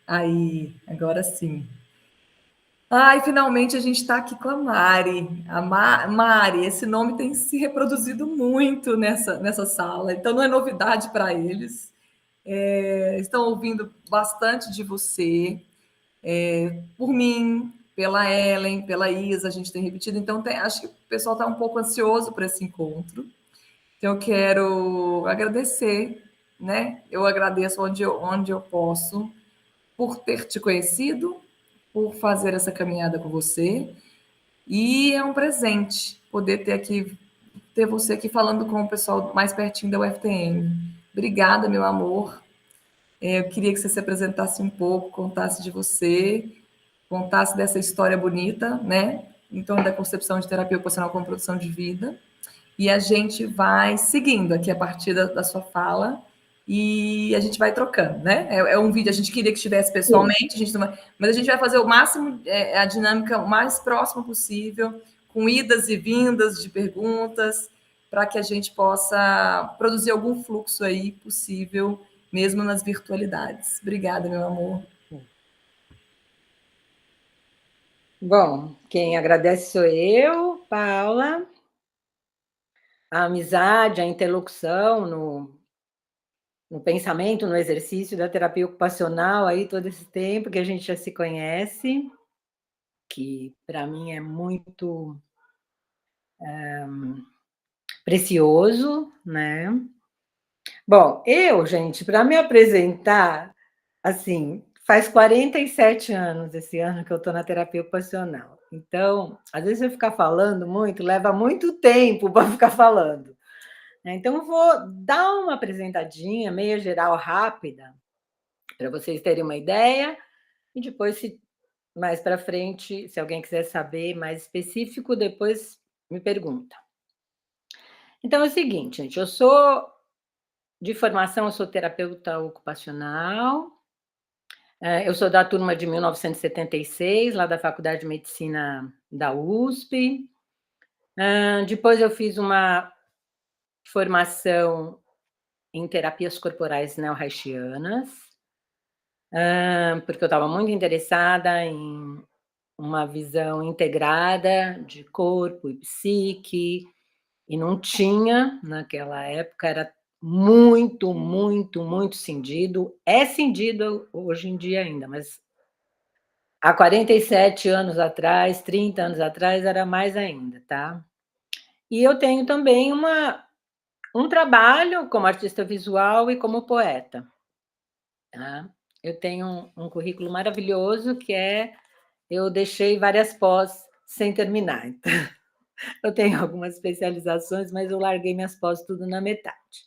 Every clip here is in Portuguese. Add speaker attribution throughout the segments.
Speaker 1: Aí, agora sim. Ai, finalmente a gente está aqui com a Mari. Mari, esse nome tem se reproduzido muito nessa sala, então não é novidade para eles. Estão ouvindo bastante de você, por mim, pela Ellen, pela Isa, a gente tem repetido, então acho que o pessoal está um pouco ansioso para esse encontro. Então eu quero agradecer, né? Eu agradeço onde eu posso por ter te conhecido, por fazer essa caminhada com você. E é um presente poder ter você aqui falando com o pessoal mais pertinho da UFTM. Obrigada, meu amor. Eu queria que você se apresentasse um pouco, contasse de você, contasse dessa história bonita, né? Em torno da concepção de terapia ocupacional como produção de vida. E a gente vai seguindo aqui a partir da sua fala e a gente vai trocando, né? É um vídeo, a gente queria que estivesse
Speaker 2: Sim.
Speaker 1: pessoalmente, mas a gente vai fazer o máximo, a dinâmica o mais próxima possível, com idas e vindas de perguntas, para que a gente possa produzir algum fluxo aí possível, mesmo nas virtualidades. Obrigada, meu amor.
Speaker 2: Bom, quem agradece sou eu, Paula. A amizade, a interlocução no pensamento, no exercício da terapia ocupacional, aí todo esse tempo que a gente já se conhece, que para mim é muito precioso, né? Bom, gente, para me apresentar, assim, faz 47 anos esse ano que eu estou na terapia ocupacional. Então, às vezes eu ficar falando muito, leva muito tempo para ficar falando. Então, eu vou dar uma apresentadinha, meia geral, rápida, para vocês terem uma ideia, e depois, mais para frente, se alguém quiser saber mais específico, depois me pergunta. Então, é o seguinte, gente, de formação, eu sou terapeuta ocupacional, eu sou da turma de 1976, lá da Faculdade de Medicina da USP. Depois eu fiz uma formação em terapias corporais neo-reichianas, porque eu estava muito interessada em uma visão integrada de corpo e psique, e não tinha, naquela época, era muito, muito, muito cindido. É cindido hoje em dia ainda, mas há 47 anos atrás, 30 anos atrás, era mais ainda, tá? E eu tenho também um trabalho como artista visual e como poeta, tá? Eu tenho um currículo maravilhoso que eu deixei várias pós sem terminar. Então, eu tenho algumas especializações, mas eu larguei minhas pós tudo na metade,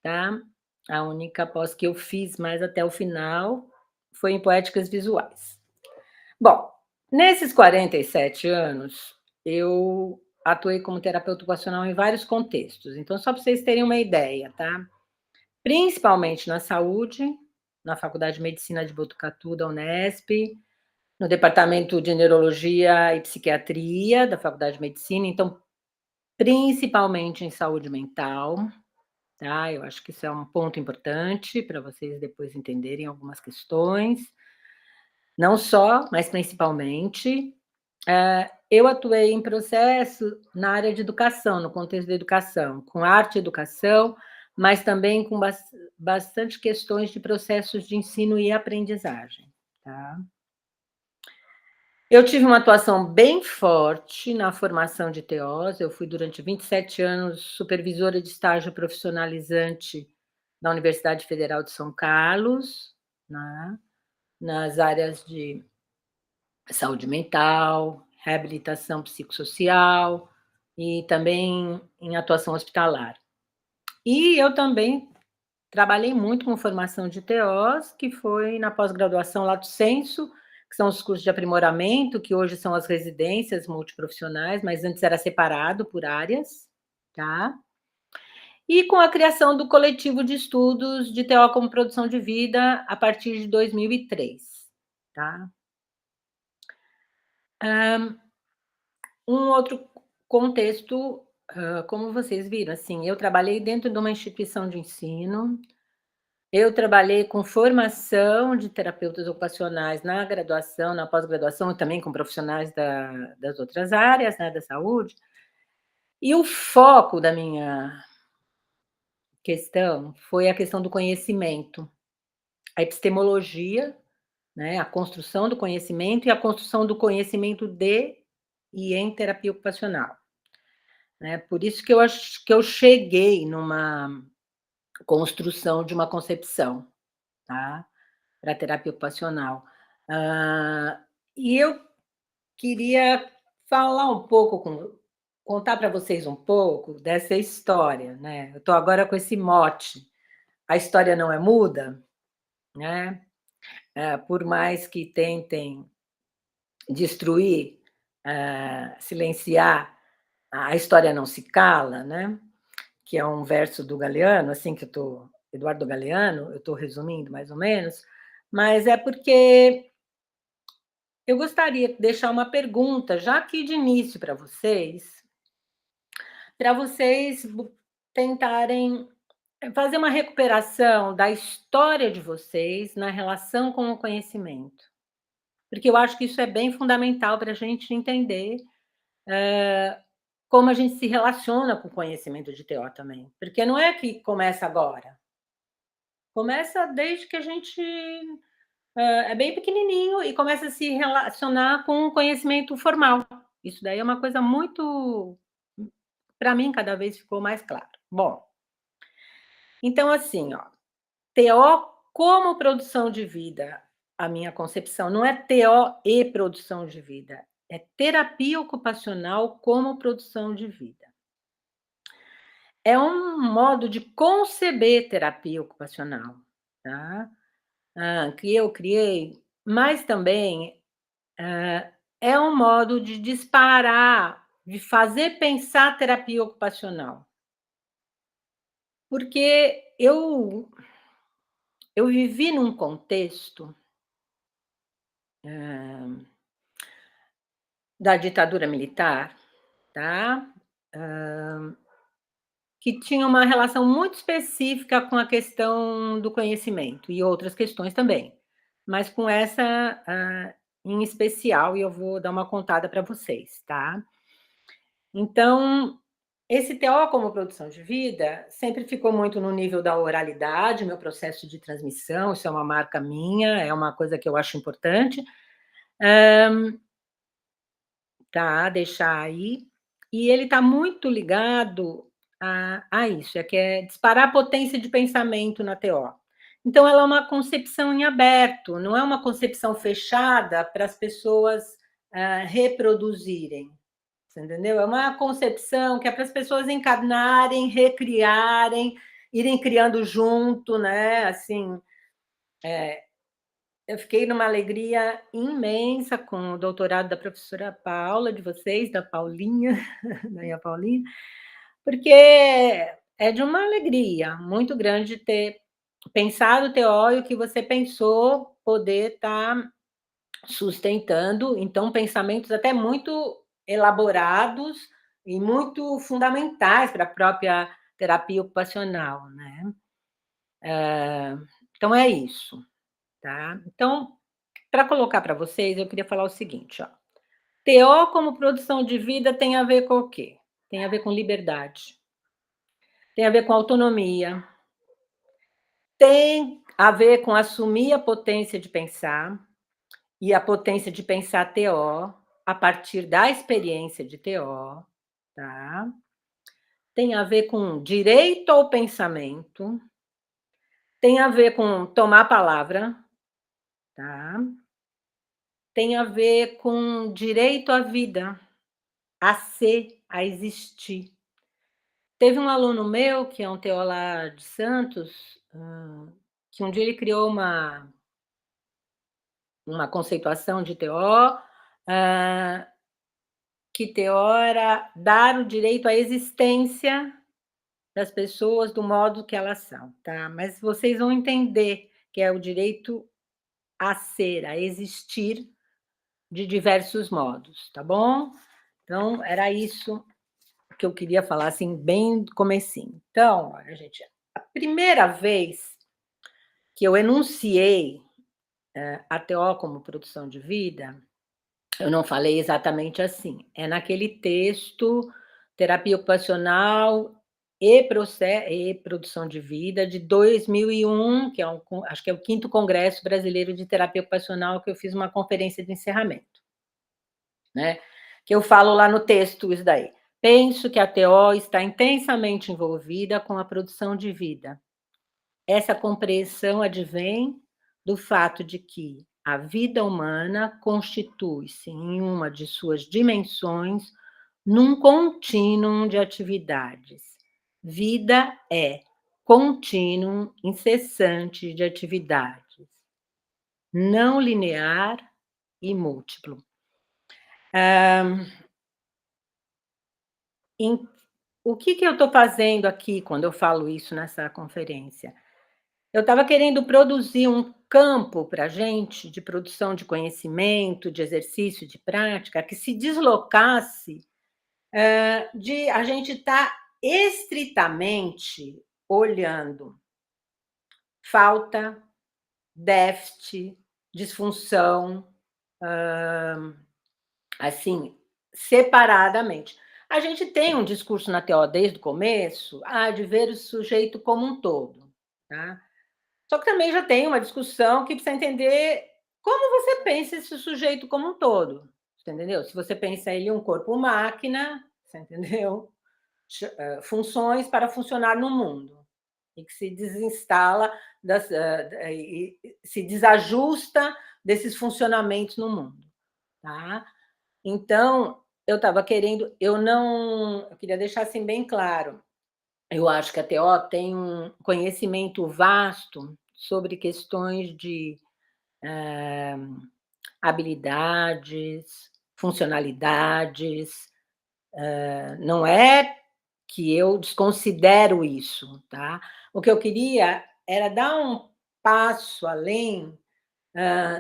Speaker 2: tá? A única pós que eu fiz mais até o final foi em poéticas visuais. Bom, nesses 47 anos, eu atuei como terapeuta ocupacional em vários contextos. Então, só para vocês terem uma ideia, tá? Principalmente na saúde, na Faculdade de Medicina de Botucatu, da Unesp, no Departamento de Neurologia e Psiquiatria da Faculdade de Medicina, então, principalmente em saúde mental, tá? Eu acho que isso é um ponto importante para vocês depois entenderem algumas questões. Não só, mas principalmente. Eu atuei em processo na área de educação, no contexto da educação, com arte e educação, mas também com bastante questões de processos de ensino e aprendizagem, tá? Eu tive uma atuação bem forte na formação de TOs, eu fui durante 27 anos supervisora de estágio profissionalizante da Universidade Federal de São Carlos, né, nas áreas de saúde mental, reabilitação psicossocial e também em atuação hospitalar. E eu também trabalhei muito com formação de TOs, que foi na pós-graduação Lato Sensu, que são os cursos de aprimoramento, que hoje são as residências multiprofissionais, mas antes era separado por áreas, tá? E com a criação do coletivo de estudos de TO como produção de vida a partir de 2003, tá? Um outro contexto, como vocês viram, assim, eu trabalhei dentro de uma instituição de ensino, Eu trabalhei com formação de terapeutas ocupacionais na graduação, na pós-graduação e também com profissionais das outras áreas, né, da saúde. E o foco da minha questão foi a questão do conhecimento, a epistemologia, né, a construção do conhecimento e a construção do conhecimento de e em terapia ocupacional, né. Por isso que eu acho que eu cheguei numa construção de uma concepção, tá, pra terapia ocupacional. Hã, e eu queria falar um pouco contar para vocês um pouco dessa história, né. Eu estou agora com esse mote, "A história não é muda", né, por mais que tentem destruir, silenciar, a história não se cala, né, que é um verso do Galeano, assim, que eu estou Eduardo Galeano, eu estou resumindo mais ou menos, mas é porque eu gostaria de deixar uma pergunta, já aqui de início para vocês tentarem fazer uma recuperação da história de vocês na relação com o conhecimento. Porque eu acho que isso é bem fundamental para a gente entender como a gente se relaciona com o conhecimento de TO também. Porque não é que começa agora. Começa desde que a gente é bem pequenininho e começa a se relacionar com o conhecimento formal. Isso daí é uma coisa muito, para mim, cada vez ficou mais claro. Bom, então assim, ó, TO como produção de vida, a minha concepção não é TO e produção de vida, é terapia ocupacional como produção de vida. É um modo de conceber terapia ocupacional, tá? Que eu criei, mas também é um modo de disparar, de fazer pensar terapia ocupacional. Porque eu vivi num contexto da ditadura militar, tá, que tinha uma relação muito específica com a questão do conhecimento e outras questões também, mas com essa, em especial, e eu vou dar uma contada para vocês, tá. Então, esse TO como produção de vida sempre ficou muito no nível da oralidade, meu processo de transmissão, isso é uma marca minha, é uma coisa que eu acho importante. Tá, deixar aí. E ele está muito ligado a isso, que é disparar a potência de pensamento na TO. Então ela é uma concepção em aberto, não é uma concepção fechada para as pessoas, reproduzirem, você entendeu? É uma concepção que é para as pessoas encarnarem, recriarem, irem criando junto, né, assim, eu fiquei numa alegria imensa com o doutorado da professora Paula, de vocês, da Paulinha, da minha Paulinha, porque é de uma alegria muito grande ter pensado o TO e o que você pensou poder estar sustentando, então, pensamentos até muito elaborados e muito fundamentais para a própria terapia ocupacional, né. Então é isso, tá. Então, para colocar para vocês, eu queria falar o seguinte, ó. TO como produção de vida tem a ver com o quê? Tem a ver com liberdade, tem a ver com autonomia, tem a ver com assumir a potência de pensar, e a potência de pensar TO, a partir da experiência de TO, tá? Tem a ver com direito ao pensamento, tem a ver com tomar a palavra, tá? Tem a ver com direito à vida, a ser, a existir. Teve um aluno meu, que é um TO lá de Santos, que um dia ele criou uma conceituação de TO, que TO era dar o direito à existência das pessoas do modo que elas são, tá? Mas vocês vão entender que é o direito a ser, a existir de diversos modos, tá bom? Então, era isso que eu queria falar, assim, bem do comecinho. Então, olha, gente, a primeira vez que eu enunciei a TO como produção de vida, eu não falei exatamente assim. É naquele texto, Terapia Ocupacional e Produção de Vida, de 2001, que acho que é o 5º Congresso Brasileiro de Terapia Ocupacional, que eu fiz uma conferência de encerramento, né? Que eu falo lá no texto isso daí. Penso que a TO está intensamente envolvida com a produção de vida. Essa compreensão advém do fato de que a vida humana constitui-se em uma de suas dimensões num contínuo de atividades. Vida é contínuo incessante de atividades, não linear e múltiplo. O que eu estou fazendo aqui quando eu falo isso nessa conferência? Eu estava querendo produzir um campo para a gente de produção de conhecimento, de exercício, de prática, que se deslocasse de a gente estar estritamente olhando falta, déficit, disfunção, assim, separadamente. A gente tem um discurso na TO desde o começo, de ver o sujeito como um todo, tá? Só que também já tem uma discussão que precisa entender como você pensa esse sujeito como um todo, você entendeu? Se você pensa ele um corpo-máquina, você entendeu? Funções para funcionar no mundo, e que se desinstala, e se desajusta desses funcionamentos no mundo, tá? Então, eu estava querendo, eu queria deixar assim bem claro, eu acho que a TO tem um conhecimento vasto sobre questões de habilidades, funcionalidades, não é que eu desconsidero isso, tá? O que eu queria era dar um passo além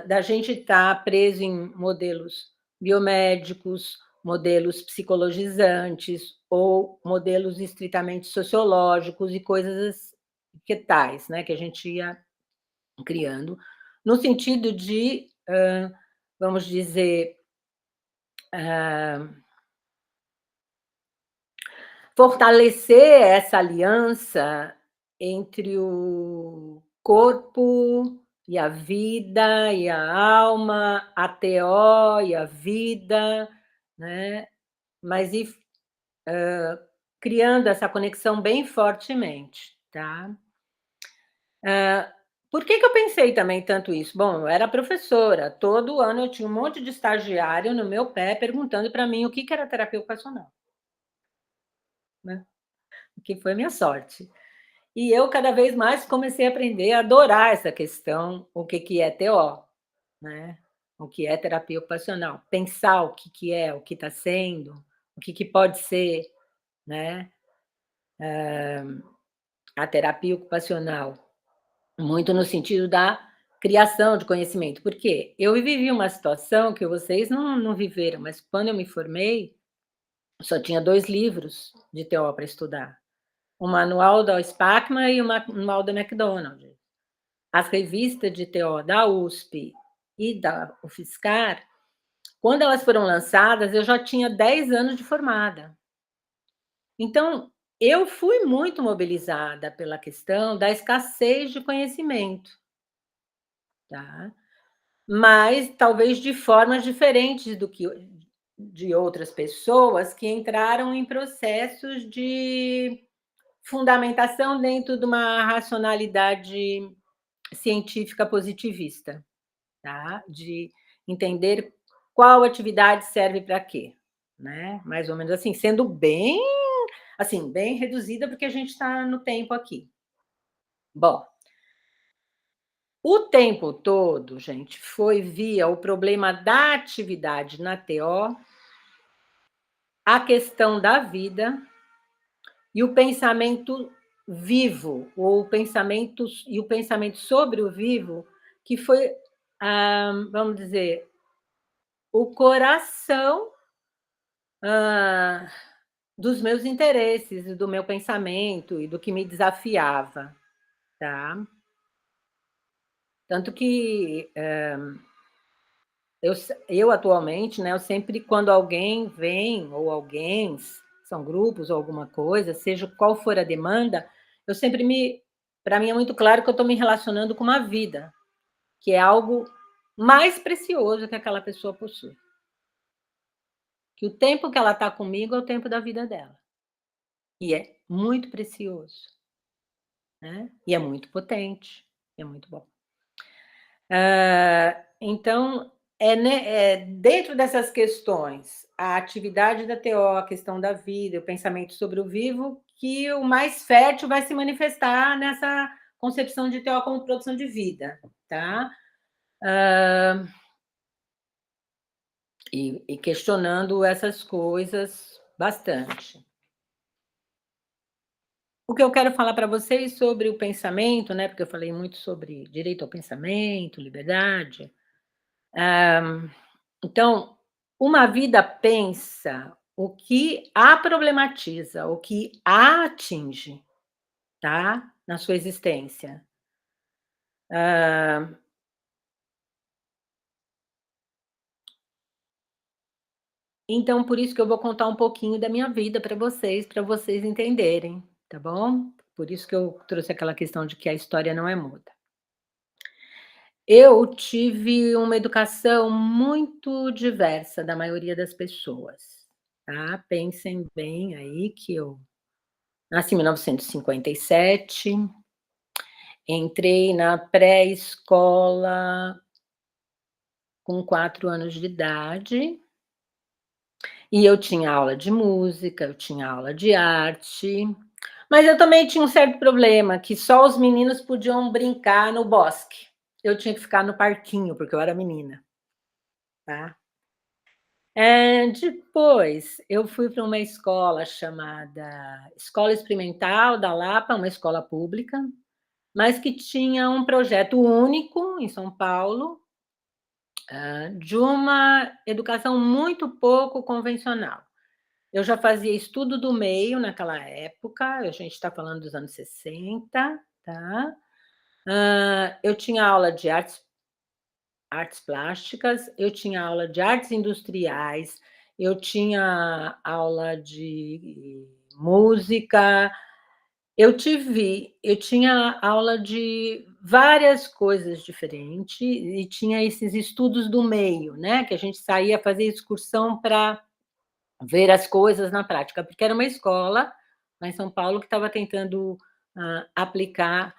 Speaker 2: da gente estar preso em modelos biomédicos, modelos psicologizantes ou modelos estritamente sociológicos e coisas que tais, né, que a gente ia criando, no sentido de, vamos dizer, fortalecer essa aliança entre o corpo e a vida, e a alma, a TO e a vida, né? Mas ir criando essa conexão bem fortemente, tá? Por que eu pensei também tanto isso? Bom, eu era professora, todo ano eu tinha um monte de estagiário no meu pé perguntando para mim o que era terapia ocupacional, né? O que foi a minha sorte. E eu, cada vez mais, comecei a aprender a adorar essa questão, o que é TO, né? O que é terapia ocupacional. Pensar o que é, o que está sendo, o que pode ser, né? A terapia ocupacional, muito no sentido da criação de conhecimento. Por quê? Eu vivi uma situação que vocês não viveram, mas quando eu me formei, só tinha 2 livros de TO para estudar. O manual da SPACMA e o manual da McDonald's. As revistas de TO da USP e da UFSCar, quando elas foram lançadas, eu já tinha 10 anos de formada. Então, eu fui muito mobilizada pela questão da escassez de conhecimento, tá? Mas talvez de formas diferentes do que de outras pessoas que entraram em processos de fundamentação dentro de uma racionalidade científica positivista, tá? De entender qual atividade serve para quê, né? Mais ou menos assim, sendo bem, assim, bem reduzida, porque a gente está no tempo aqui. Bom, o tempo todo, gente, foi via o problema da atividade na TO, a questão da vida e o pensamento vivo, ou o pensamento sobre o vivo, que foi, vamos dizer, o coração dos meus interesses, do meu pensamento e do que me desafiava, tá? Tanto que eu atualmente, né, eu sempre, quando alguém vem, ou alguém, são grupos ou alguma coisa, seja qual for a demanda, eu sempre para mim é muito claro que eu estou me relacionando com uma vida, que é algo mais precioso que aquela pessoa possui. Que o tempo que ela está comigo é o tempo da vida dela. E é muito precioso, né? E é muito potente, é muito bom. Então, dentro dessas questões, a atividade da TO, a questão da vida, o pensamento sobre o vivo, que o mais fértil vai se manifestar nessa concepção de TO como produção de vida, tá? E questionando essas coisas bastante. O que eu quero falar para vocês sobre o pensamento, né, porque eu falei muito sobre direito ao pensamento, liberdade. Então, uma vida pensa o que a problematiza, o que a atinge, tá, na sua existência. Então, por isso que eu vou contar um pouquinho da minha vida para vocês entenderem, tá bom? Por isso que eu trouxe aquela questão de que a história não é muda. Eu tive uma educação muito diversa da maioria das pessoas, tá? Pensem bem aí que eu nasci em 1957, entrei na pré-escola com 4 anos de idade, e eu tinha aula de música, eu tinha aula de arte, mas eu também tinha um certo problema, que só os meninos podiam brincar no bosque. Eu tinha que ficar no parquinho, porque eu era menina, tá? Depois eu fui para uma escola chamada Escola Experimental da Lapa, uma escola pública, mas que tinha um projeto único em São Paulo, de uma educação muito pouco convencional. Eu já fazia estudo do meio naquela época, a gente está falando dos anos 60, tá? Eu tinha aula de artes plásticas, eu tinha aula de artes industriais, eu tinha aula de música, eu tinha aula de várias coisas diferentes e tinha esses estudos do meio, né, que a gente saía fazer excursão para ver as coisas na prática, porque era uma escola lá em São Paulo que estava tentando, aplicar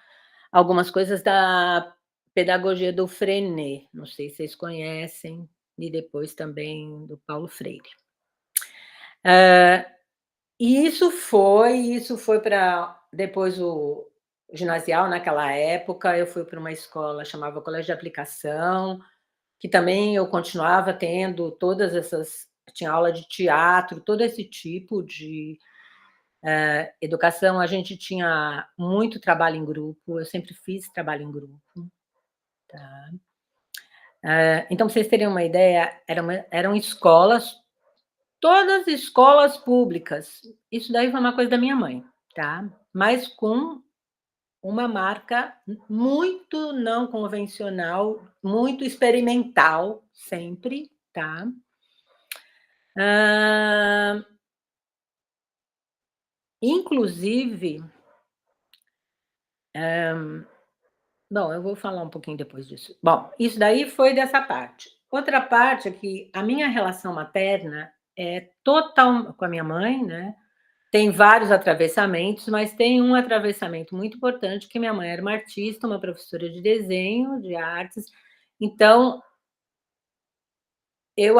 Speaker 2: algumas coisas da pedagogia do Freinet, não sei se vocês conhecem, e depois também do Paulo Freire. E isso foi para depois o ginasial, naquela época, eu fui para uma escola, chamava Colégio de Aplicação, que também eu continuava tendo todas essas, tinha aula de teatro, todo esse tipo de, educação. A gente tinha muito trabalho em grupo, eu sempre fiz trabalho em grupo, tá. Então, para vocês terem uma ideia, eram escolas, todas escolas públicas. Isso daí foi uma coisa da minha mãe, tá, mas com uma marca muito não convencional, muito experimental, sempre, tá. Inclusive, bom, eu vou falar um pouquinho depois disso. Bom, isso daí foi dessa parte. Outra parte é que a minha relação materna é total com a minha mãe, né, tem vários atravessamentos, mas tem um atravessamento muito importante, que minha mãe era uma artista, uma professora de desenho, de artes, então eu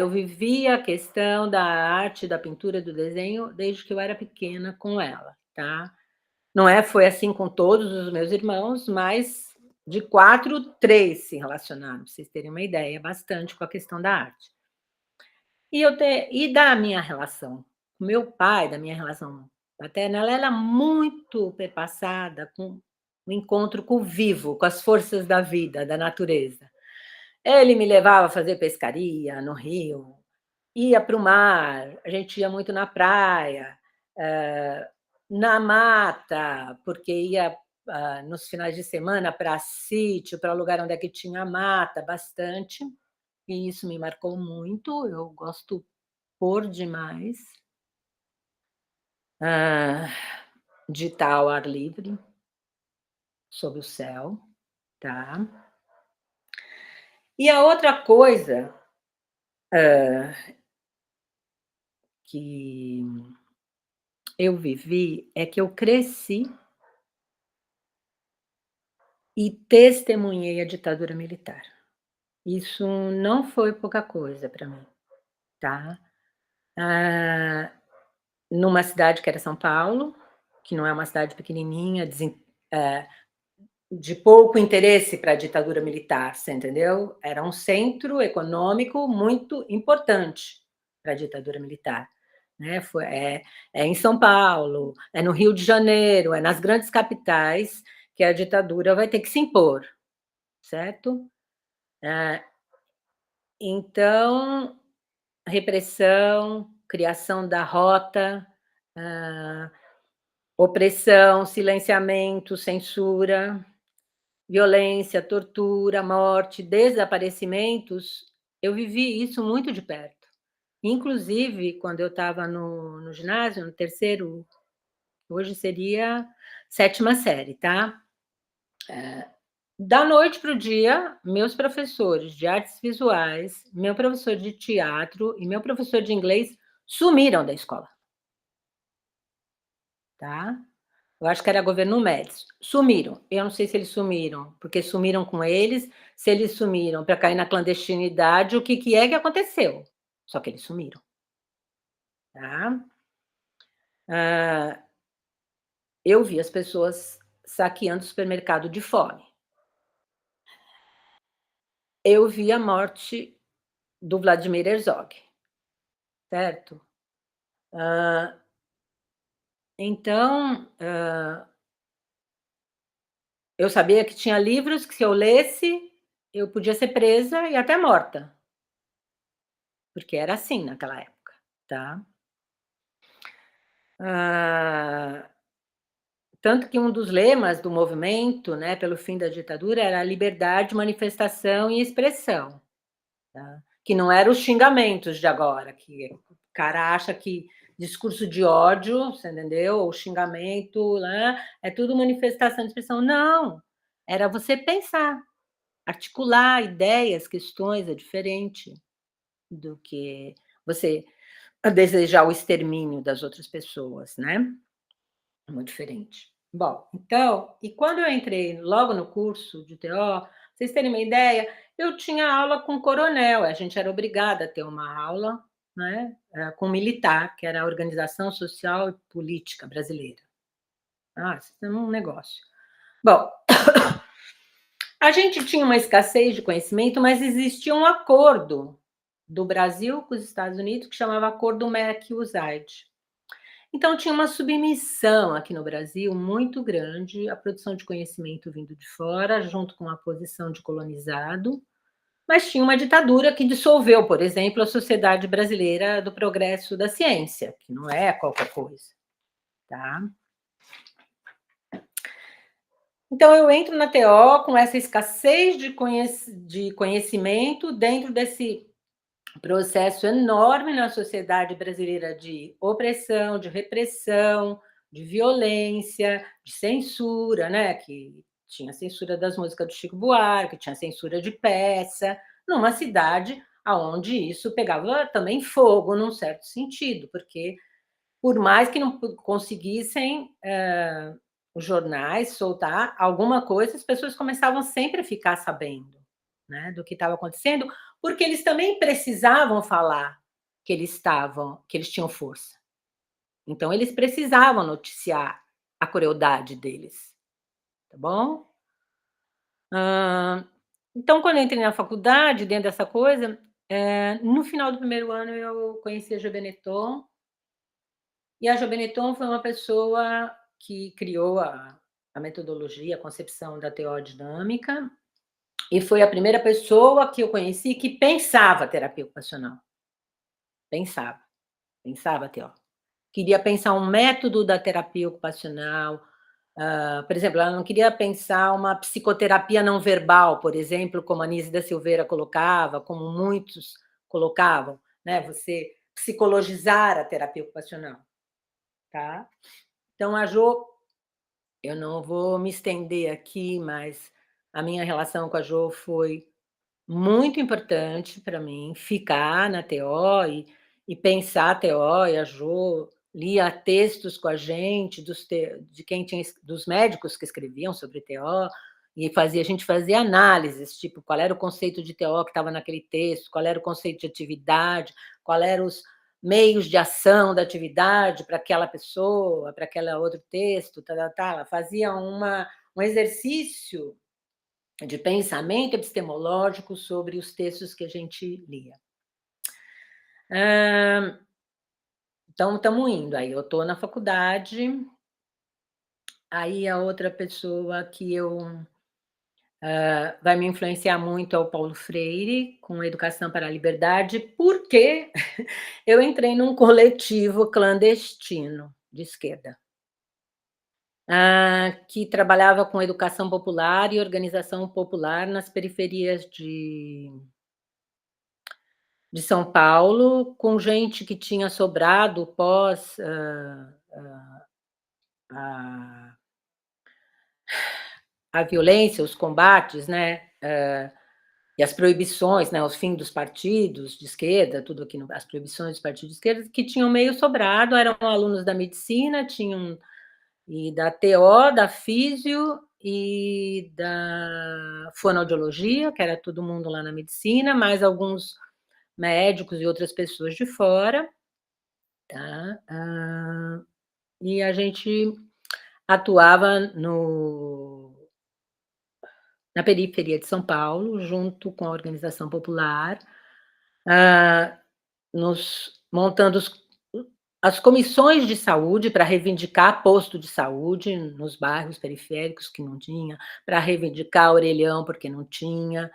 Speaker 2: vivia a questão da arte, da pintura, do desenho, desde que eu era pequena com ela, tá. Não foi assim com todos os meus irmãos, mas de 4, 3 se relacionaram, pra vocês terem uma ideia, bastante com a questão da arte. E da minha relação com meu pai, da minha relação paterna, ela era muito perpassada com o encontro com o vivo, com as forças da vida, da natureza. Ele me levava a fazer pescaria no rio, ia para o mar, a gente ia muito na praia, na mata, porque ia nos finais de semana para sítio, para lugar onde é que tinha mata, bastante, e isso me marcou muito, eu gosto por demais. De estar ao ar livre, sob o céu, tá. E a outra coisa, que eu vivi é que eu cresci e testemunhei a ditadura militar. Isso não foi pouca coisa para mim, tá. Ah, numa cidade que era São Paulo, que não é uma cidade pequenininha, de pouco interesse para a ditadura militar, você entendeu? Era um centro econômico muito importante para a ditadura militar, né, é em São Paulo, é no Rio de Janeiro, é nas grandes capitais que a ditadura vai ter que se impor, certo? Então, repressão, criação da rota, opressão, silenciamento, censura, violência, tortura, morte, desaparecimentos, eu vivi isso muito de perto. Inclusive, quando eu estava no ginásio, no terceiro, hoje seria 7ª série, tá. Da noite para o dia, meus professores de artes visuais, meu professor de teatro e meu professor de inglês sumiram da escola. Tá. Eu acho que era governo Médici. Sumiram. Eu não sei se eles sumiram porque sumiram com eles, se eles sumiram para cair na clandestinidade, o que que é que aconteceu. Só que eles sumiram. Tá. Eu vi as pessoas saqueando o supermercado de fome. Eu vi a morte do Vladimir Herzog, certo? Então, eu sabia que tinha livros que se eu lesse, eu podia ser presa e até morta. Porque era assim naquela época, tá. Tanto que um dos lemas do movimento, né, pelo fim da ditadura era a liberdade, manifestação e expressão, tá. Que não eram os xingamentos de agora, que o cara acha que discurso de ódio, você entendeu? Ou xingamento, né, é tudo manifestação de expressão. Não, era você pensar, articular ideias, questões, é diferente do que você desejar o extermínio das outras pessoas, né. É muito diferente. Bom, então, e quando eu entrei logo no curso de TO, pra vocês terem uma ideia, eu tinha aula com coronel, a gente era obrigada a ter uma aula, né, com militar, que era a Organização Social e Política Brasileira. Ah, isso é um negócio. Bom, a gente tinha uma escassez de conhecimento, mas existia um acordo do Brasil com os Estados Unidos que chamava Acordo MEC-USAID. Então tinha uma submissão aqui no Brasil muito grande à produção de conhecimento vindo de fora, junto com a posição de colonizado, mas tinha uma ditadura que dissolveu, por exemplo, a Sociedade Brasileira do Progresso da Ciência, que não é qualquer coisa, tá. Então eu entro na TO com essa escassez de conhecimento dentro desse processo enorme na sociedade brasileira de opressão, de repressão, de violência, de censura, né, que tinha censura das músicas do Chico Buarque, tinha censura de peça, numa cidade aonde isso pegava também fogo num certo sentido, porque por mais que não conseguissem, os jornais soltar alguma coisa, as pessoas começavam sempre a ficar sabendo, né, do que estava acontecendo, porque eles também precisavam falar que eles tinham força. Então eles precisavam noticiar a crueldade deles, tá bom? Então quando eu entrei na faculdade, dentro dessa coisa, no final do primeiro ano eu conheci a Jobenetton, e a Jobenetton foi uma pessoa que criou a metodologia, a concepção da teodinâmica, e foi a primeira pessoa que eu conheci que pensava terapia ocupacional. Pensava TO. Queria pensar um método da terapia ocupacional, Por exemplo, ela não queria pensar uma psicoterapia não verbal, por exemplo, como a Anísia da Silveira colocava, como muitos colocavam, né, você psicologizar a terapia ocupacional, tá. Então a Jo, eu não vou me estender aqui, mas a minha relação com a Jo foi muito importante para mim ficar na TO e pensar a TO, e a Jo lia textos com a gente de quem tinha dos médicos que escreviam sobre TO, e a gente fazia análises, tipo, qual era o conceito de TO que estava naquele texto, qual era o conceito de atividade, qual eram os meios de ação da atividade para aquela pessoa, para aquele outro texto, Ela fazia um exercício de pensamento epistemológico sobre os textos que a gente lia. Então, estamos indo. Aí eu estou na faculdade, aí a outra pessoa que vai me influenciar muito é o Paulo Freire, com Educação para a Liberdade, porque eu entrei num coletivo clandestino de esquerda, que trabalhava com educação popular e organização popular nas periferias de São Paulo, com gente que tinha sobrado pós, a a violência, os combates, né, e as proibições, né, os fins dos partidos de esquerda, tudo aqui as proibições dos partidos de esquerda, que tinham meio sobrado, eram alunos da medicina, tinham e da TO, da físio e da fonoaudiologia, que era todo mundo lá na medicina, mais alguns médicos e outras pessoas de fora. Tá? E a gente atuava na periferia de São Paulo, junto com a organização popular, montando as comissões de saúde para reivindicar posto de saúde nos bairros periféricos que não tinha, para reivindicar orelhão porque não tinha,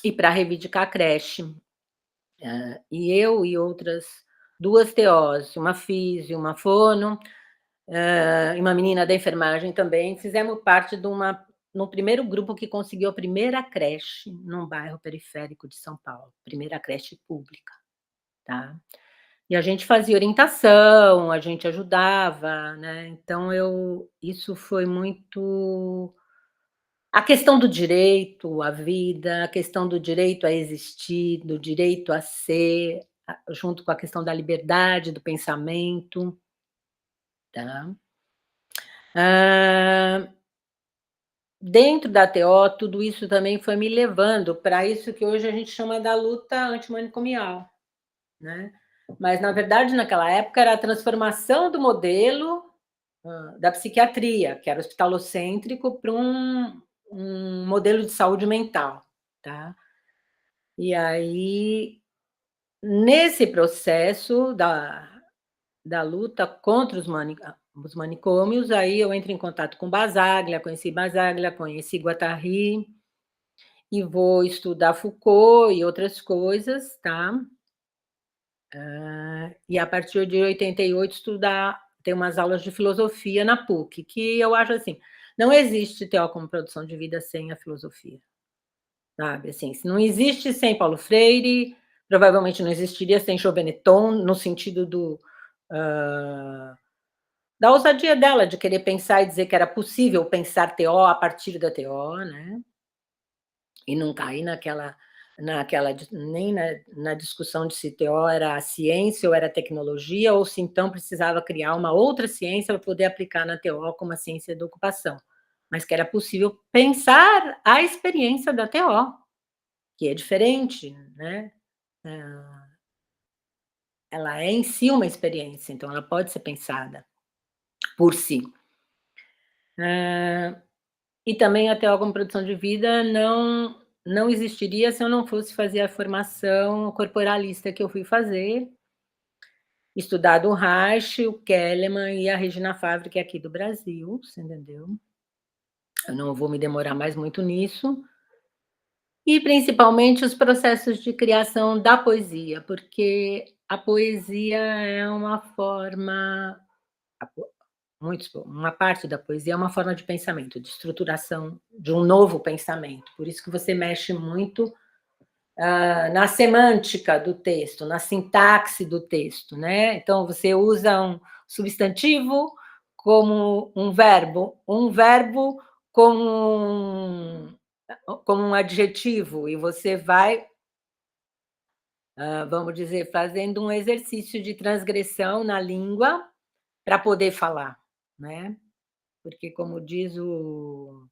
Speaker 2: e para reivindicar creche. E eu e outras 2 TOs, uma físio, uma fono, e uma menina da enfermagem também, fizemos parte no primeiro grupo que conseguiu a primeira creche num bairro periférico de São Paulo, primeira creche pública, tá. E a gente fazia orientação, a gente ajudava, né, então isso foi muito a questão do direito à vida, a questão do direito a existir, do direito a ser, junto com a questão da liberdade do pensamento, tá. Dentro da TO, tudo isso também foi me levando para isso que hoje a gente chama da luta antimanicomial, né. Mas, na verdade, naquela época, era a transformação do modelo, da psiquiatria, que era hospitalocêntrico, para um modelo de saúde mental, tá. E aí, nesse processo da luta contra os manicômios, aí eu entro em contato com Basaglia, conheci Guattari, e vou estudar Foucault e outras coisas, tá. E a partir de 88 ter umas aulas de filosofia na PUC, que eu acho assim, não existe TO como produção de vida sem a filosofia, sabe, assim, se não existe sem Paulo Freire, provavelmente não existiria sem Jo Benetton, no sentido da ousadia dela de querer pensar e dizer que era possível pensar TO a partir da TO, né, e não cair nem na discussão de se TO era a ciência ou era a tecnologia, ou se então precisava criar uma outra ciência para poder aplicar na TO como a ciência da ocupação, mas que era possível pensar a experiência da TO, que é diferente, né, ela é em si uma experiência, então ela pode ser pensada por si. E também a TO como produção de vida não existiria se eu não fosse fazer a formação corporalista que eu fui fazer, estudado o Reich, o Kellerman e a Regina Favre, que é aqui do Brasil, você entendeu? Eu não vou me demorar mais muito nisso. E principalmente os processos de criação da poesia, porque a poesia é uma forma uma parte da poesia é uma forma de pensamento, de estruturação de um novo pensamento. Por isso que você mexe muito na semântica do texto, na sintaxe do texto, né? Então, você usa um substantivo como um verbo como um adjetivo, e você vai, vamos dizer, fazendo um exercício de transgressão na língua para poder falar, né? Porque, como diz o...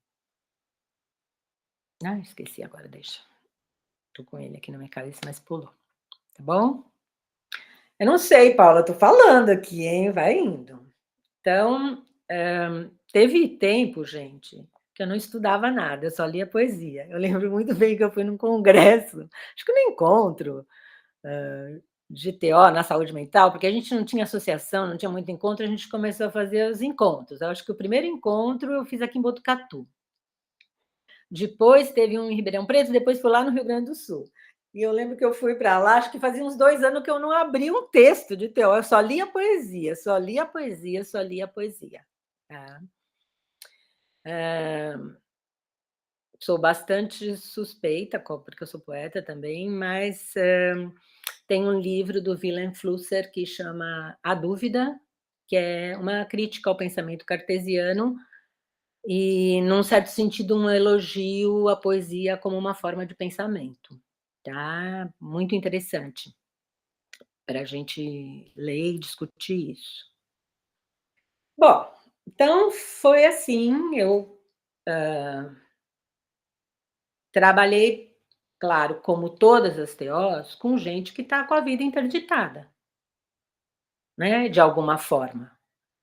Speaker 2: Ah, esqueci agora, deixa. Estou com ele aqui na minha cabeça, mas pulou. Tá bom? Eu não sei, Paula, estou falando aqui, hein? Vai indo. Então, teve tempo, gente, que eu não estudava nada, eu só lia poesia. Eu lembro muito bem que eu fui num congresso, acho que num encontro de TO na saúde mental, porque a gente não tinha associação, não tinha muito encontro, a gente começou a fazer os encontros. Eu acho que o primeiro encontro eu fiz aqui em Botucatu. Depois teve um em Ribeirão Preto, depois foi lá no Rio Grande do Sul. E eu lembro que eu fui para lá, acho que fazia uns 2 anos que eu não abri um texto de TO, eu só lia poesia, só lia poesia, só lia poesia. Tá? Sou bastante suspeita, porque eu sou poeta também, mas tem um livro do Wilhelm Flusser que chama A Dúvida, que é uma crítica ao pensamento cartesiano e, num certo sentido, um elogio à poesia como uma forma de pensamento. Tá? Muito interessante para a gente ler e discutir isso. Bom, então foi assim, eu trabalhei, claro, como todas as TOs, com gente que está com a vida interditada, né, de alguma forma.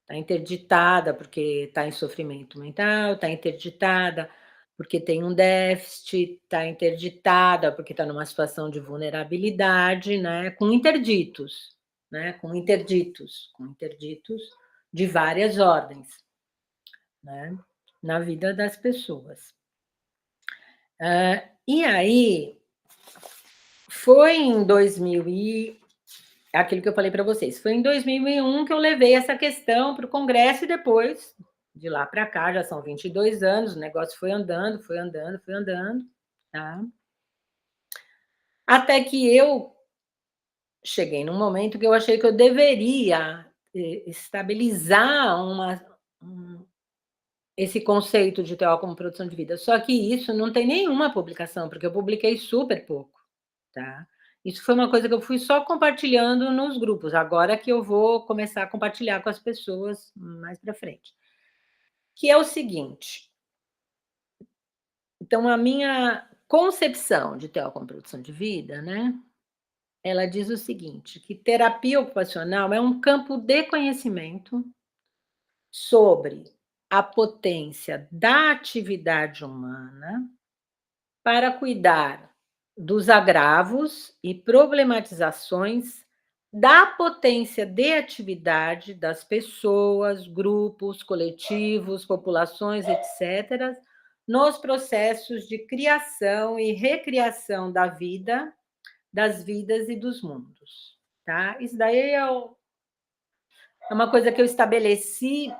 Speaker 2: Está interditada porque está em sofrimento mental, está interditada porque tem um déficit, está interditada porque está numa situação de vulnerabilidade, né, com interditos, né, com interditos de várias ordens, né, na vida das pessoas. E aí, foi em 2000 aquilo que eu falei para vocês, foi em 2001 que eu levei essa questão para o congresso e depois, de lá para cá, já são 22 anos, o negócio foi andando, tá? Até que eu cheguei num momento que eu achei que eu deveria estabilizar esse conceito de TO como produção de vida. Só que isso não tem nenhuma publicação, porque eu publiquei super pouco, tá? Isso foi uma coisa que eu fui só compartilhando nos grupos, agora que eu vou começar a compartilhar com as pessoas mais para frente. Que é o seguinte, então a minha concepção de TO como produção de vida, né, ela diz o seguinte, que terapia ocupacional é um campo de conhecimento sobre a potência da atividade humana para cuidar dos agravos e problematizações da potência de atividade das pessoas, grupos, coletivos, populações, etc., nos processos de criação e recriação da vida, das vidas e dos mundos. Tá? Isso daí é uma coisa que eu estabeleci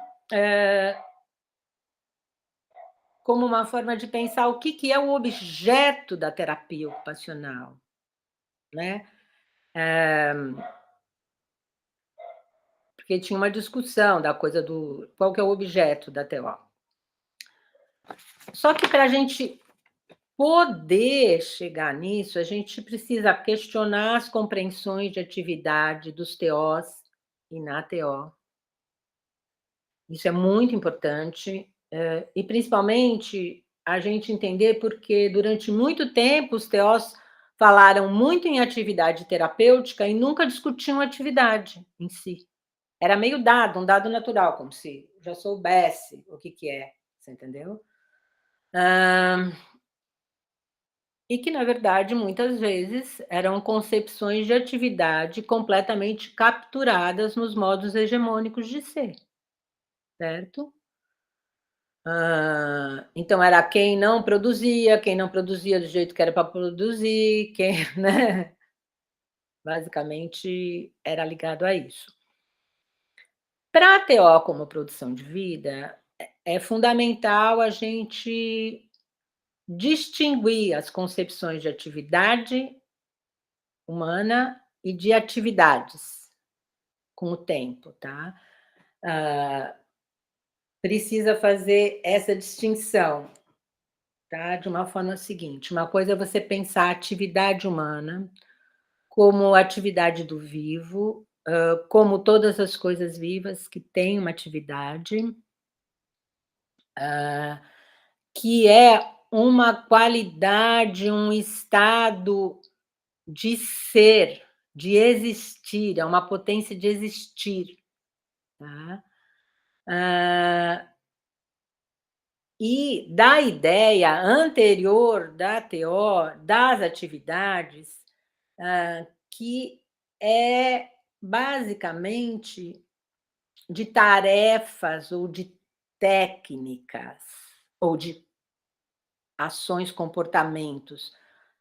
Speaker 2: como uma forma de pensar o que é o objeto da terapia ocupacional, né? Porque tinha uma discussão da coisa do qual que é o objeto da TO. Só que para a gente poder chegar nisso, a gente precisa questionar as compreensões de atividade dos TOs e na TO. Isso é muito importante, e principalmente a gente entender porque durante muito tempo os TOs falaram muito em atividade terapêutica e nunca discutiam atividade em si. Era meio dado, um dado natural, como se já soubesse o que é, você entendeu? E que, na verdade, muitas vezes eram concepções de atividade completamente capturadas nos modos hegemônicos de ser, certo? Então, era quem não produzia do jeito que era para produzir, quem, né? Basicamente, era ligado a isso. Para a TO como produção de vida, é fundamental a gente distinguir as concepções de atividade humana e de atividades com o tempo, tá? Ah, precisa fazer essa distinção, tá? De uma forma seguinte: uma coisa é você pensar a atividade humana como atividade do vivo, como todas as coisas vivas que têm uma atividade, que é uma qualidade, um estado de ser, de existir, é uma potência de existir, tá? E da ideia anterior da TO, das atividades, que é basicamente de tarefas ou de técnicas, ou de ações, comportamentos.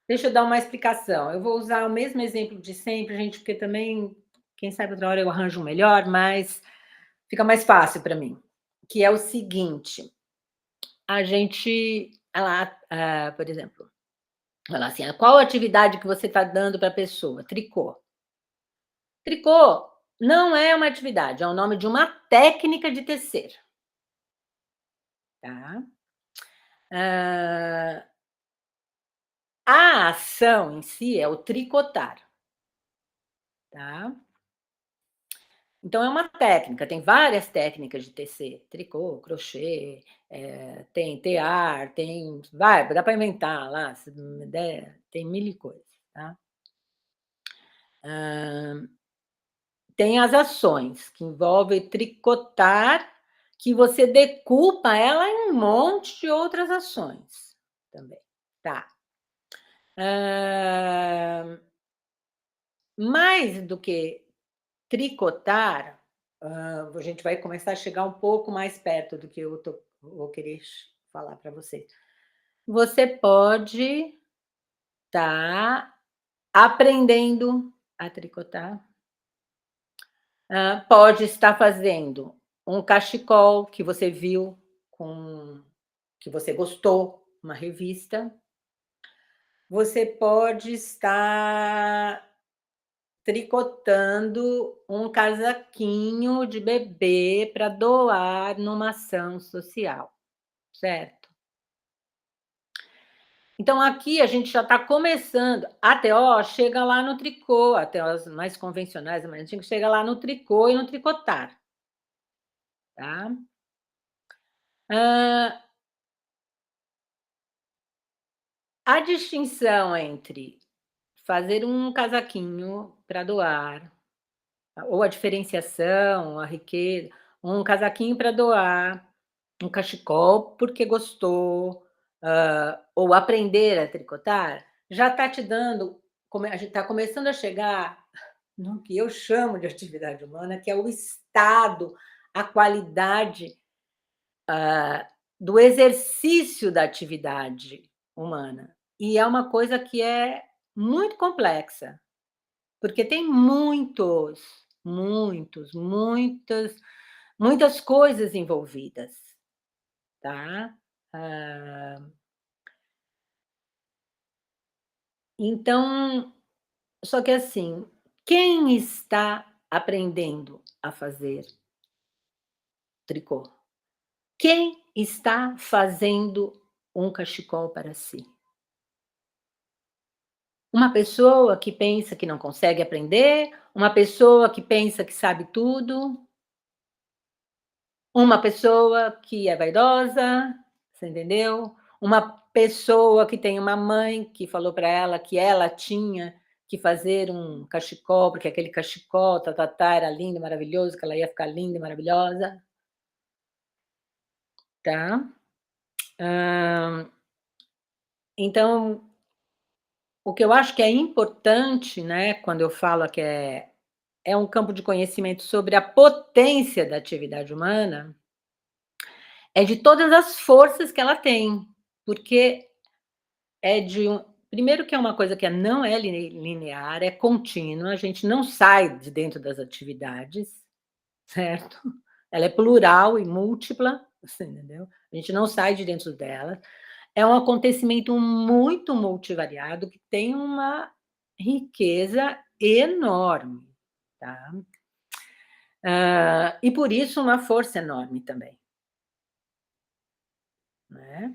Speaker 2: Deixa eu dar uma explicação. Eu vou usar o mesmo exemplo de sempre, gente, porque também, quem sabe outra hora eu arranjo um melhor, mas fica mais fácil para mim. Que é o seguinte: a gente, por exemplo, falar assim, qual atividade que você está dando para a pessoa? Tricô. Tricô não é uma atividade, é o nome de uma técnica de tecer. Tá? A ação em si é o tricotar. Tá? Então, é uma técnica, tem várias técnicas de tecer, tricô, crochê, tem tear, dá para inventar lá, se me der, tem mil coisas, tá? Tem as ações, que envolvem tricotar, que você decupa ela em um monte de outras ações também, tá? Mais do que tricotar, a gente vai começar a chegar um pouco mais perto do que eu vou querer falar para você. Você pode estar aprendendo a tricotar, pode estar fazendo um cachecol que você viu, que você gostou, uma revista. Você pode estar tricotando um casaquinho de bebê para doar numa ação social, certo? Então, aqui a gente já está começando. A TO chega lá no tricô, até as mais convencionais, mais antigas, chega lá no tricô e no tricotar. Tá? A distinção entre fazer um casaquinho para doar, ou a diferenciação, a riqueza, um casaquinho para doar, um cachecol porque gostou, ou aprender a tricotar, já está te dando, a gente está começando a chegar no que eu chamo de atividade humana, que é o estado, a qualidade do exercício da atividade humana. E é uma coisa que é muito complexa, porque tem muitas coisas envolvidas, tá? Então, só que assim, quem está aprendendo a fazer tricô? Quem está fazendo um cachecol para si? Uma pessoa que pensa que não consegue aprender, uma pessoa que pensa que sabe tudo, uma pessoa que é vaidosa, você entendeu? Uma pessoa que tem uma mãe que falou para ela que ela tinha que fazer um cachecol, porque aquele cachecol, era lindo e maravilhoso, que ela ia ficar linda e maravilhosa. Tá? Então, o que eu acho que é importante, né, quando eu falo que é um campo de conhecimento sobre a potência da atividade humana, é de todas as forças que ela tem, porque primeiro que é uma coisa que não é linear, é contínua, a gente não sai de dentro das atividades, certo? Ela é plural e múltipla, você entendeu? A gente não sai de dentro dela. É um acontecimento muito multivariado que tem uma riqueza enorme, tá? E por isso uma força enorme também, né?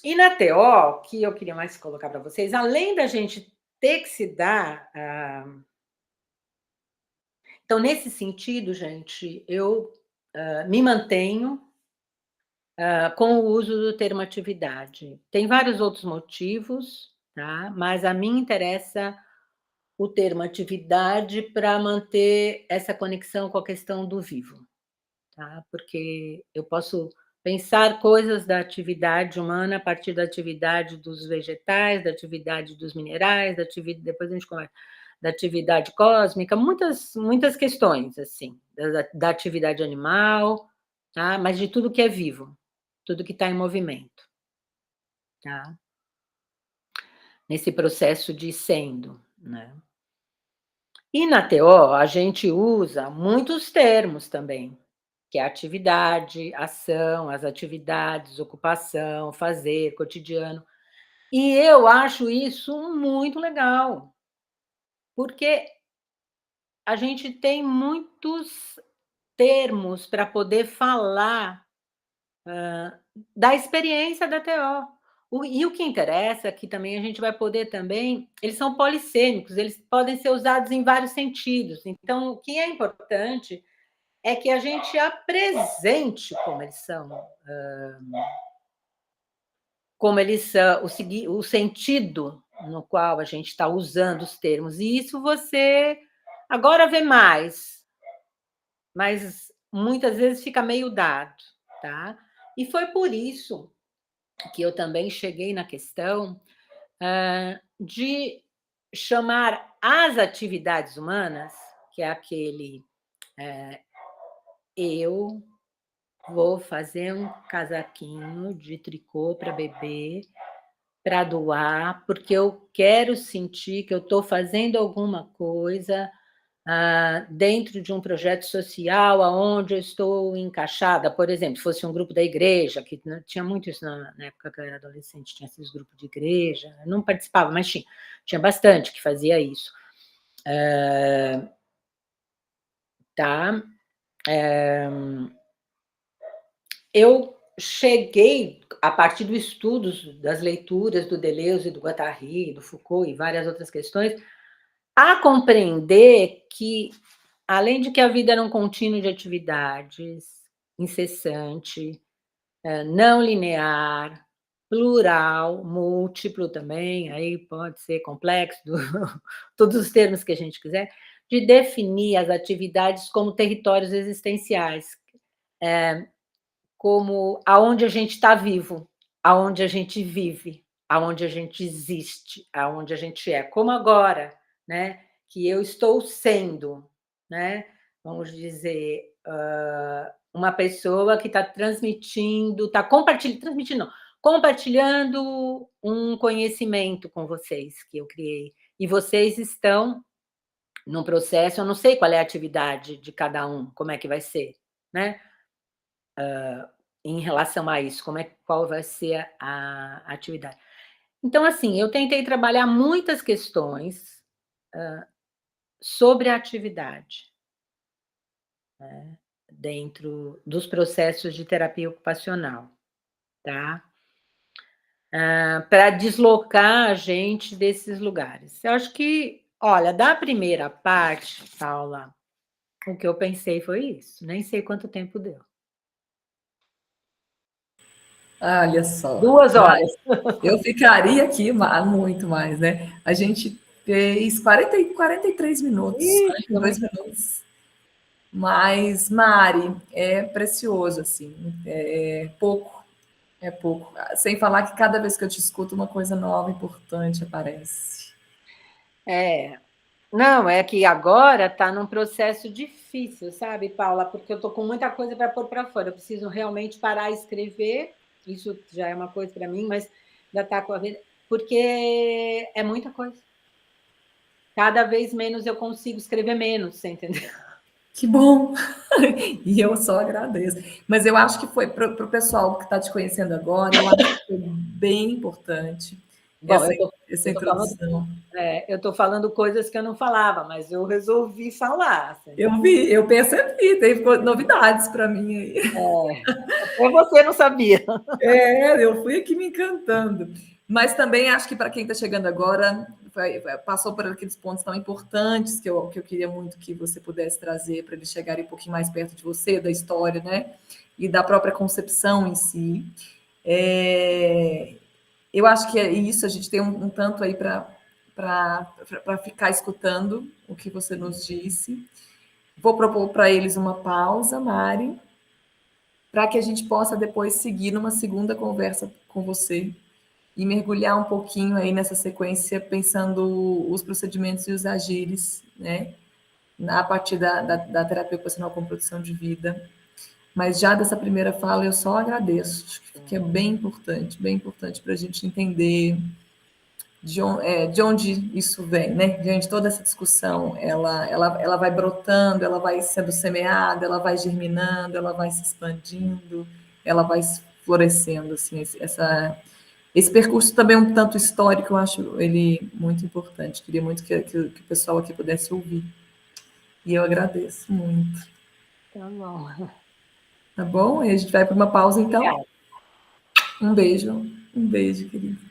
Speaker 2: E na TO, o que eu queria mais colocar para vocês, além da gente ter que se dar. Então, nesse sentido, gente, eu me mantenho com o uso do termo atividade. Tem vários outros motivos, tá? Mas a mim interessa o termo atividade para manter essa conexão com a questão do vivo, tá? Porque eu posso pensar coisas da atividade humana a partir da atividade dos vegetais, da atividade dos minerais, depois a gente conversa, da atividade cósmica, muitas questões, assim, da atividade animal, tá? Mas de tudo que é vivo, tudo que está em movimento, tá? Nesse processo de sendo, né? E na TO, a gente usa muitos termos também, que é atividade, ação, as atividades, ocupação, fazer, cotidiano. E eu acho isso muito legal, porque a gente tem muitos termos para poder falar da experiência da TO. E o que interessa é que também a gente vai poder também, eles são polissêmicos, eles podem ser usados em vários sentidos. Então, o que é importante é que a gente apresente o sentido no qual a gente está usando os termos. E isso você agora vê mais, mas muitas vezes fica meio dado, tá? E foi por isso que eu também cheguei na questão de chamar as atividades humanas, que é aquele eu vou fazer um casaquinho de tricô para bebê, para doar, porque eu quero sentir que eu estou fazendo alguma coisa dentro de um projeto social aonde eu estou encaixada. Por exemplo, se fosse um grupo da igreja, que tinha muito isso na época que eu era adolescente, tinha esses grupos de igreja, eu não participava, mas tinha bastante que fazia isso. Tá? Eu cheguei, a partir dos estudos, das leituras do Deleuze e do Guattari, do Foucault e várias outras questões, a compreender que, além de que a vida era um contínuo de atividades, incessante, não linear, plural, múltiplo também, aí pode ser complexo, todos os termos que a gente quiser, de definir as atividades como territórios existenciais, como aonde a gente está vivo, aonde a gente vive, aonde a gente existe, aonde a gente é, como agora, né? Que eu estou sendo, né? Vamos dizer, uma pessoa que está transmitindo, está compartilhando um conhecimento com vocês que eu criei. E vocês estão num processo, eu não sei qual é a atividade de cada um, como é que vai ser, né? Em relação a isso, qual vai ser a atividade. Então, assim, eu tentei trabalhar muitas questões sobre a atividade, né, dentro dos processos de terapia ocupacional, tá? Para deslocar a gente desses lugares. Eu acho que, olha, da primeira parte, Paula, o que eu pensei foi isso. Nem sei quanto tempo deu.
Speaker 1: Olha só.
Speaker 2: 2 horas.
Speaker 1: Eu ficaria aqui muito mais, né? A gente fez 43 minutos,
Speaker 2: Ixi,
Speaker 1: 42 minutos. Mas, Mari, é precioso, assim. É pouco, é pouco. Sem falar que cada vez que eu te escuto, uma coisa nova, importante aparece.
Speaker 2: Não, é que agora está num processo difícil, sabe, Paula? Porque eu estou com muita coisa para pôr para fora. Eu preciso realmente parar e escrever. Isso já é uma coisa para mim, mas ainda está com a vida. Porque é muita coisa. cada vez menos eu consigo escrever menos, você entendeu?
Speaker 1: Que bom! E eu só agradeço. Mas eu acho que foi para o pessoal que está te conhecendo agora, eu acho que foi bem importante
Speaker 2: Bom,
Speaker 1: essa, essa
Speaker 2: eu tô falando,
Speaker 1: introdução.
Speaker 2: eu tô falando coisas que eu não falava, mas eu resolvi falar, você
Speaker 1: Eu
Speaker 2: entendeu?
Speaker 1: vi, eu percebi, teve novidades para mim aí.
Speaker 2: Até você não sabia.
Speaker 1: É, eu fui aqui me encantando. Mas também acho que para quem está chegando agora, passou por aqueles pontos tão importantes que eu queria muito que você pudesse trazer para eles chegarem um pouquinho mais perto de você, da história, né? E da própria concepção em si. É, eu acho que é isso, a gente tem um tanto aí para ficar escutando o que você nos disse. Vou propor para eles uma pausa, Mari, para que a gente possa depois seguir numa segunda conversa com você e mergulhar um pouquinho aí nessa sequência, pensando os procedimentos e os agires, né? A partir da terapia ocupacional com produção de vida. Mas já dessa primeira fala eu só agradeço, acho que é bem importante para a gente entender de onde isso vem, né? Diante de toda essa discussão, ela vai brotando, ela vai sendo semeada, ela vai germinando, ela vai se expandindo, ela vai florescendo, assim, esse percurso também um tanto histórico, eu acho ele muito importante. Queria muito que o pessoal aqui pudesse ouvir. E eu agradeço muito.
Speaker 2: Tá bom.
Speaker 1: Tá bom? E a gente vai para uma pausa, então.
Speaker 2: Obrigada.
Speaker 1: Um beijo. Um beijo, querido.